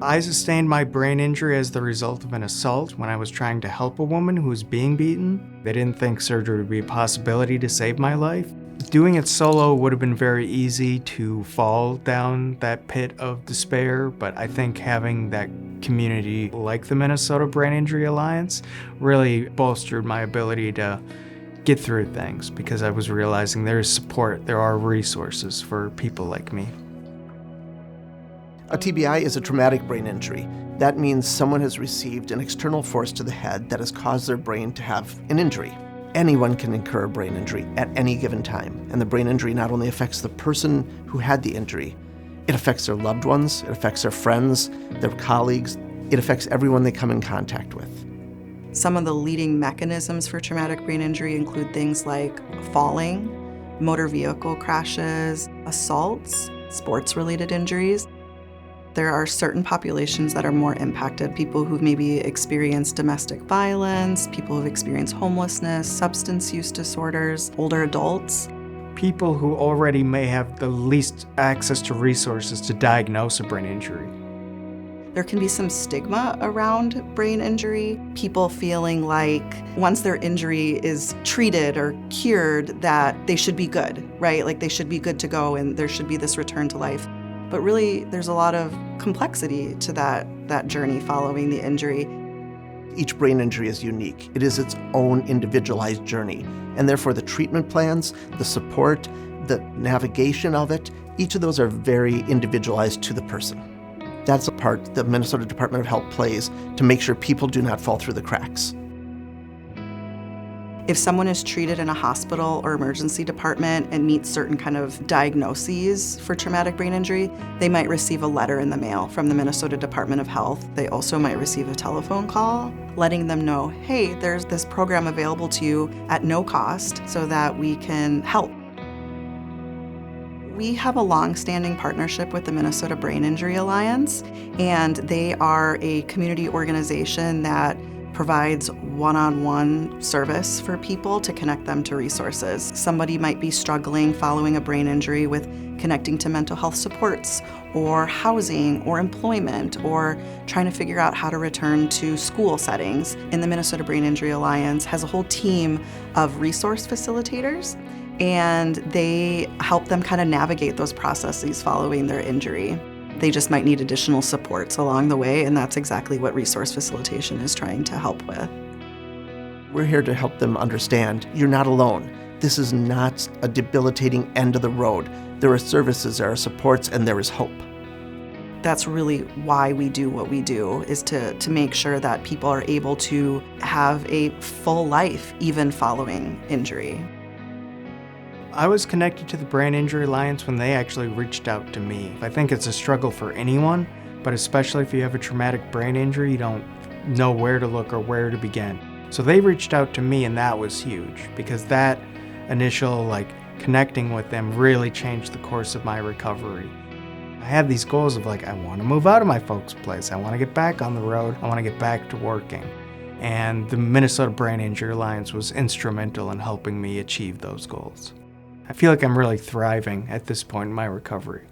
I sustained my brain injury as the result of an assault when I was trying to help a woman who was being beaten. They didn't think surgery would be a possibility to save my life. Doing it solo would have been very easy to fall down that pit of despair, but I think having that community like the Minnesota Brain Injury Alliance really bolstered my ability to get through things because I was realizing there is support, there are resources for people like me. A TBI is a traumatic brain injury. That means someone has received an external force to the head that has caused their brain to have an injury. Anyone can incur a brain injury at any given time, and the brain injury not only affects the person who had the injury, it affects their loved ones, it affects their friends, their colleagues, it affects everyone they come in contact with. Some of the leading mechanisms for traumatic brain injury include things like falling, motor vehicle crashes, assaults, sports-related injuries. There are certain populations that are more impacted, people who've maybe experienced domestic violence, people who've experienced homelessness, substance use disorders, older adults. People who already may have the least access to resources to diagnose a brain injury. There can be some stigma around brain injury, people feeling like once their injury is treated or cured that they should be good, right? Like they should be good to go and there should be this return to life. But really, there's a lot of complexity to that journey following the injury. Each brain injury is unique. It is its own individualized journey, and therefore the treatment plans, the support, the navigation of it, each of those are very individualized to the person. That's a part the Minnesota Department of Health plays to make sure people do not fall through the cracks. If someone is treated in a hospital or emergency department and meets certain kind of diagnoses for traumatic brain injury, they might receive a letter in the mail from the Minnesota Department of Health. They also might receive a telephone call letting them know, hey, there's this program available to you at no cost so that we can help. We have a long-standing partnership with the Minnesota Brain Injury Alliance, and they are a community organization that provides one-on-one service for people to connect them to resources. Somebody might be struggling following a brain injury with connecting to mental health supports or housing or employment or trying to figure out how to return to school settings. And the Minnesota Brain Injury Alliance has a whole team of resource facilitators, and they help them kind of navigate those processes following their injury. They just might need additional supports along the way, and that's exactly what resource facilitation is trying to help with. We're here to help them understand you're not alone. This is not a debilitating end of the road. There are services, there are supports, and there is hope. That's really why we do what we do, is to make sure that people are able to have a full life even following injury. I was connected to the Brain Injury Alliance when they actually reached out to me. I think it's a struggle for anyone, but especially if you have a traumatic brain injury, you don't know where to look or where to begin. So they reached out to me, and that was huge because that initial connecting with them really changed the course of my recovery. I had these goals of I want to move out of my folks' place. I want to get back on the road. I want to get back to working. And the Minnesota Brain Injury Alliance was instrumental in helping me achieve those goals. I feel like I'm really thriving at this point in my recovery.